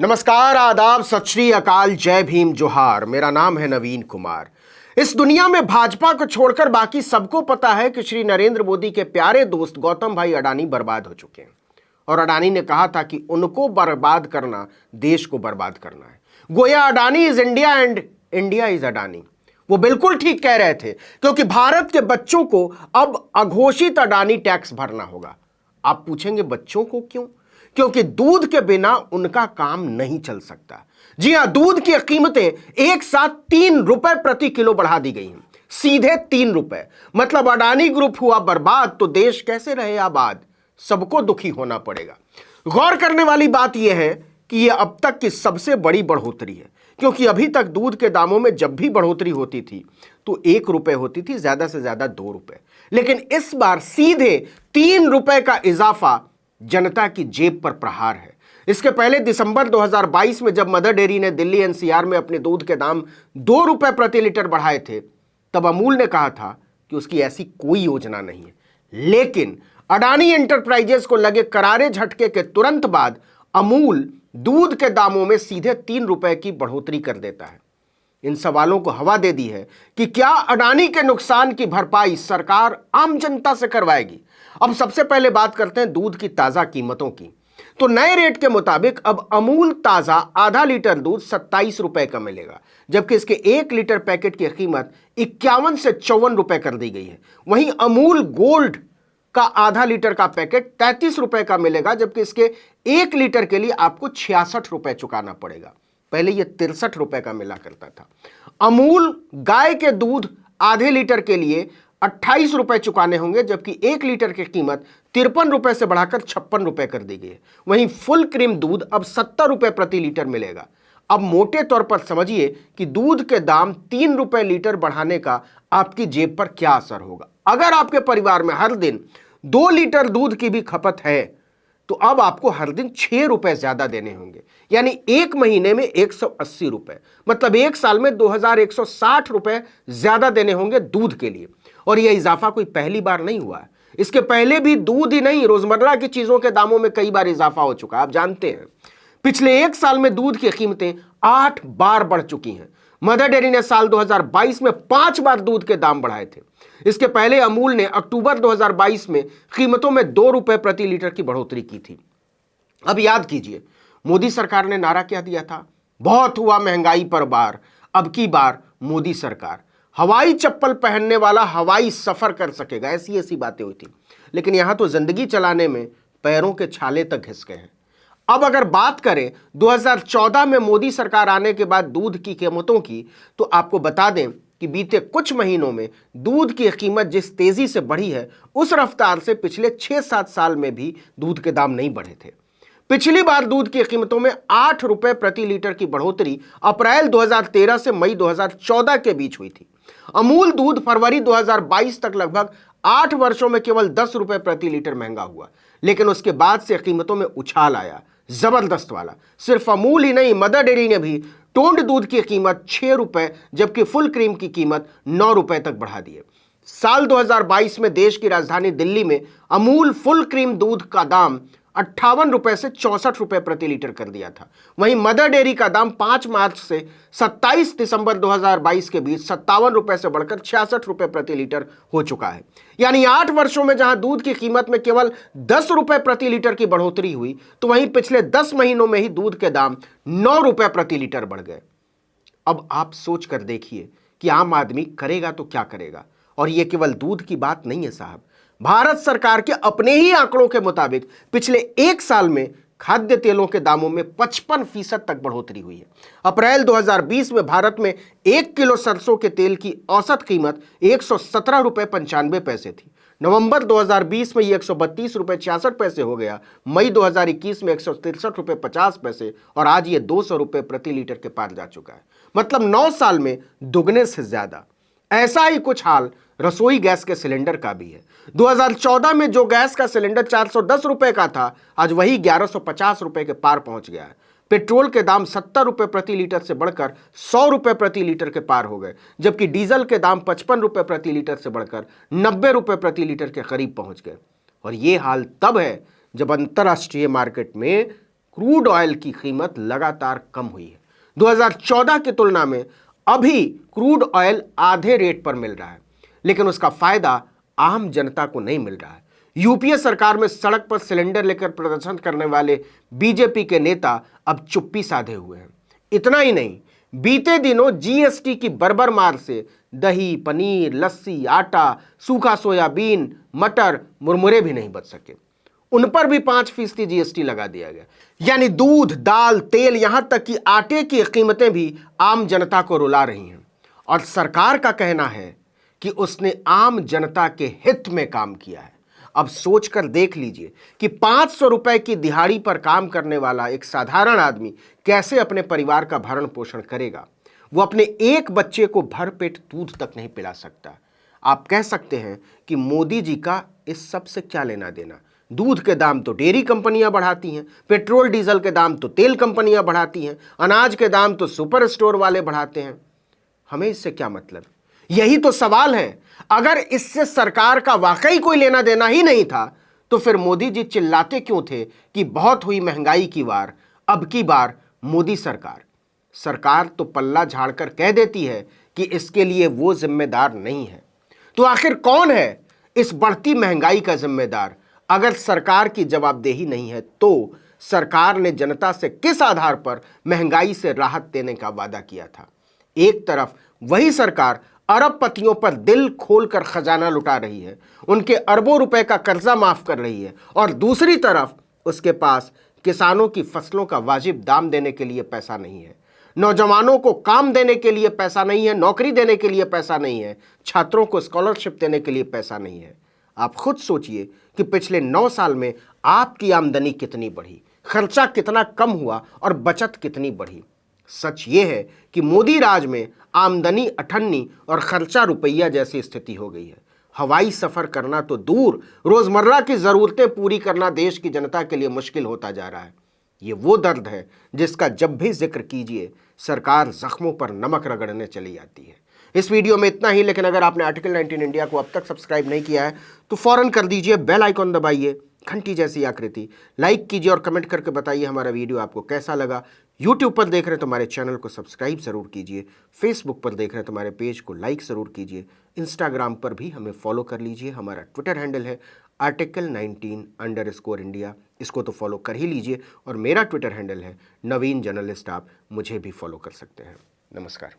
नमस्कार, आदाब, सत श्री अकाल, जय भीम, जोहार। मेरा नाम है नवीन कुमार। इस दुनिया में भाजपा को छोड़कर बाकी सबको पता है कि श्री नरेंद्र मोदी के प्यारे दोस्त गौतम भाई अडानी बर्बाद हो चुके हैं। और अडानी ने कहा था कि उनको बर्बाद करना देश को बर्बाद करना है। गोया Adani is India and India is Adani. वो बिल्कुल ठीक कह रहे थे, क्योंकि भारत के बच्चों को अब अघोषित अडानी टैक्स भरना होगा। आप पूछेंगे बच्चों को क्यों? क्योंकि दूध के बिना उनका काम नहीं चल सकता। जी हां, दूध की कीमतें एक साथ 3 रुपए प्रति किलो बढ़ा दी गई हैं, सीधे 3 रुपए। मतलब अडानी ग्रुप हुआ बर्बाद तो देश कैसे रहे आबाद? सबको दुखी होना पड़ेगा। गौर करने वाली बात यह है कि यह अब तक की सबसे बड़ी बढ़ोतरी है, क्योंकि अभी तक दूध के दामों में जब भी बढ़ोतरी होती थी तो 1 रुपए होती थी, ज्यादा से ज्यादा 2 रुपए। लेकिन इस बार सीधे 3 रुपए का इजाफा जनता की जेब पर प्रहार है। इसके पहले दिसंबर 2022 में जब मदर डेयरी ने दिल्ली एनसीआर में अपने दूध के दाम 2 रुपए प्रति लीटर बढ़ाए थे, तब अमूल ने कहा था कि उसकी ऐसी कोई योजना नहीं है। लेकिन अडानी एंटरप्राइजेस को लगे करारे झटके के तुरंत बाद अमूल दूध के दामों में सीधे 3 रुपए की बढ़ोतरी कर देता है। इन सवालों को हवा दे दी है कि क्या अडानी के नुकसान की भरपाई सरकार आम जनता से करवाएगी। अब सबसे पहले बात करते हैं दूध की ताजा कीमतों की। तो नए रेट के मुताबिक अब अमूल ताजा आधा लीटर दूध 27 रुपए का मिलेगा, जबकि इसके 1 लीटर पैकेट की कीमत 51 से 54 रुपए कर दी गई है। वहीं अमूल गोल्ड का आधा लीटर का पैकेट 33 रुपए का मिलेगा, जबकि इसके 1 लीटर के लिए आपको 66 रुपए चुकाना पड़ेगा। पहले यह 63 रुपए का मिला करता था। अमूल गाय के दूध आधे लीटर के लिए 28 रुपए चुकाने होंगे, जबकि 1 लीटर की कीमत 53 रुपए से बढ़ाकर 56 रुपए कर दी गई है। वहीं फुल क्रीम दूध अब 70 रुपए प्रति लीटर मिलेगा। अब मोटे तौर पर समझिए कि दूध के दाम 3 रुपए लीटर बढ़ाने का आपकी जेब पर क्या असर होगा। अगर आपके परिवार में हर दिन 2 लीटर दूध की भी खपत है तो अब आपको हर दिन 6 रुपए ज्यादा देने होंगे, यानी 1 महीने में 180 रुपए, मतलब 1 साल में 2160 रुपए ज्यादा देने होंगे दूध के लिए। और यह इजाफा कोई पहली बार नहीं हुआ है। इसके पहले भी दूध ही नहीं, रोजमर्रा की चीजों के दामों में कई बार इजाफा हो चुका है। आप जानते हैं पिछले 1 साल में दूध की कीमतें 8 बार बढ़ चुकी हैं। मदर डेयरी ने साल 2022 में 5 बार दूध के दाम बढ़ाए थे। इसके पहले अमूल ने अक्टूबर 2022 में कीमतों में 2 रुपए प्रति लीटर की बढ़ोतरी की थी। अब याद कीजिए, मोदी सरकार ने नारा क्या दिया था? बहुत हुआ महंगाई पर बार, अब की बार मोदी सरकार। हवाई चप्पल पहनने वाला हवाई सफर कर सकेगा, ऐसी ऐसी बातें हुई थी। लेकिन यहां तो जिंदगी चलाने में पैरों के छाले तक घिस गए हैं। अब अगर बात करें 2014 में मोदी सरकार आने के बाद दूध की कीमतों की, तो आपको बता दें कि बीते कुछ महीनों में दूध की कीमत जिस तेजी से बढ़ी है, उस रफ्तार से पिछले 6-7 साल में भी दूध के दाम नहीं बढ़े थे। पिछली बार दूध की कीमतों में 8 रुपए प्रति लीटर की बढ़ोतरी अप्रैल 2013 से मई 2014 के बीच हुई थी। अमूल दूध फरवरी 2022 तक लगभग 8 वर्षों में केवल 10 रुपए प्रति लीटर महंगा हुआ, लेकिन उसके बाद से कीमतों में उछाल आया, जबरदस्त वाला। सिर्फ अमूल ही नहीं, मदर डेयरी ने भी टोंड दूध की कीमत 6 रुपए जबकि फुल क्रीम की कीमत 9 रुपए तक बढ़ा दी है। साल 2022 में देश की राजधानी दिल्ली में अमूल फुल क्रीम दूध का दाम 58 रुपए से 64 रुपए प्रति लीटर कर दिया था। वहीं मदर डेयरी का दाम 5 मार्च से 27 दिसंबर 2022 के बीच 57 रुपए से बढ़कर 66 रुपए प्रति लीटर हो चुका है। यानी 8 वर्षों में जहां दूध की कीमत में केवल 10 रुपए प्रति लीटर की बढ़ोतरी हुई, तो वहीं पिछले 10 महीनों में ही दूध के दाम 9 रुपए प्रति लीटर बढ़ गए। अब आप सोच कर देखिए कि आम आदमी करेगा तो क्या करेगा। और यह केवल दूध की बात नहीं है साहब, भारत सरकार के अपने ही आंकड़ों के मुताबिक पिछले 1 साल में खाद्य तेलों के दामों में 55% तक बढ़ोतरी हुई है। अप्रैल 2020 में भारत में 1 किलो सरसों के तेल की औसत कीमत 117 रुपए 95 पैसे थी। नवंबर 2020 में ये 132 रुपए 66 पैसे हो गया। मई 2021 में 163 रुपए 50 पैसे और आज ये 200 रुपए प्रति लीटर के पार जा चुका है। मतलब 9 साल में दुगने से ज्यादा। ऐसा ही कुछ हाल रसोई गैस के सिलेंडर का भी है। 2014 में जो गैस का सिलेंडर 410 रुपए का था, आज वही 1150 रुपए के पार पहुंच गया है। पेट्रोल के दाम 70 रुपए प्रति लीटर से बढ़कर 100 रुपए प्रति लीटर के पार हो गए, जबकि डीजल के दाम 55 रुपए प्रति लीटर से बढ़कर 90 रुपए प्रति लीटर के करीब पहुंच गए। और ये हाल तब है जब अंतर्राष्ट्रीय मार्केट में क्रूड ऑयल की कीमत लगातार कम हुई है। 2014 की तुलना में अभी क्रूड ऑयल आधे रेट पर मिल रहा है, लेकिन उसका फायदा आम जनता को नहीं मिल रहा है। यूपीए सरकार में सड़क पर सिलेंडर लेकर प्रदर्शन करने वाले बीजेपी के नेता अब चुप्पी साधे हुए हैं। इतना ही नहीं, बीते दिनों जीएसटी की बर्बर मार से दही, पनीर, लस्सी, आटा, सूखा सोयाबीन, मटर, मुरमुरे भी नहीं बच सके। उन पर भी 5% जीएसटी लगा दिया गया। यानी दूध, दाल, तेल, यहां तक कि आटे की कीमतें भी आम जनता को रुला रही हैं। और सरकार का कहना है कि उसने आम जनता के हित में काम किया है। अब सोचकर देख लीजिए कि 500 रुपए की दिहाड़ी पर काम करने वाला एक साधारण आदमी कैसे अपने परिवार का भरण पोषण करेगा। वो अपने एक बच्चे को भरपेट दूध तक नहीं पिला सकता। आप कह सकते हैं कि मोदी जी का इस सब से क्या लेना देना। दूध के दाम तो डेयरी कंपनियां बढ़ाती हैं, पेट्रोल डीजल के दाम तो तेल कंपनियां बढ़ाती हैं, अनाज के दाम तो सुपर स्टोर वाले बढ़ाते हैं। हमें इससे क्या मतलब? यही तो सवाल है। अगर इससे सरकार का वाकई कोई लेना देना ही नहीं था, तो फिर मोदी जी चिल्लाते क्यों थे कि बहुत हुई महंगाई की वार, अब की बार मोदी सरकार। सरकार तो पल्ला झाड़कर कह देती है कि इसके लिए वो जिम्मेदार नहीं है। तो आखिर कौन है इस बढ़ती महंगाई का जिम्मेदार? अगर सरकार की जवाबदेही नहीं है, तो सरकार ने जनता से किस आधार पर महंगाई से राहत देने का वादा किया था? एक तरफ वही सरकार अरबपतियों पर दिल खोलकर खजाना लुटा रही है, उनके अरबों रुपए का कर्जा माफ कर रही है, और दूसरी तरफ उसके पास किसानों की फसलों का वाजिब दाम देने के लिए पैसा नहीं है, नौजवानों को काम देने के लिए पैसा नहीं है, नौकरी देने के लिए पैसा नहीं है, छात्रों को स्कॉलरशिप देने के लिए पैसा नहीं है। आप खुद सोचिए कि पिछले 9 साल में आपकी आमदनी कितनी बढ़ी, खर्चा कितना कम हुआ और बचत कितनी बढ़ी। सच ये है कि मोदी राज में आमदनी अठन्नी और खर्चा रुपया जैसी स्थिति हो गई है। हवाई सफर करना तो दूर, रोजमर्रा की जरूरतें पूरी करना देश की जनता के लिए मुश्किल होता जा रहा है। ये वो दर्द है जिसका जब भी जिक्र कीजिए सरकार जख्मों पर नमक रगड़ने चली जाती है। इस वीडियो में इतना ही, लेकिन अगर आपने आर्टिकल 19 इंडिया को अब तक सब्सक्राइब नहीं किया है तो फौरन कर दीजिए, बेल आइकॉन दबाइए, घंटी जैसी आकृति, लाइक कीजिए और कमेंट करके बताइए हमारा वीडियो आपको कैसा लगा। यूट्यूब पर देख रहे हैं तो हमारे चैनल को सब्सक्राइब जरूर कीजिए, फेसबुक पर देख रहे हैं तो हमारे पेज को लाइक जरूर कीजिए, इंस्टाग्राम पर भी हमें फॉलो कर लीजिए। हमारा ट्विटर हैंडल है article19_India, इसको तो फॉलो कर ही लीजिए। और मेरा ट्विटर हैंडल है नवीन जर्नलिस्ट, आप मुझे भी फॉलो कर सकते हैं। नमस्कार।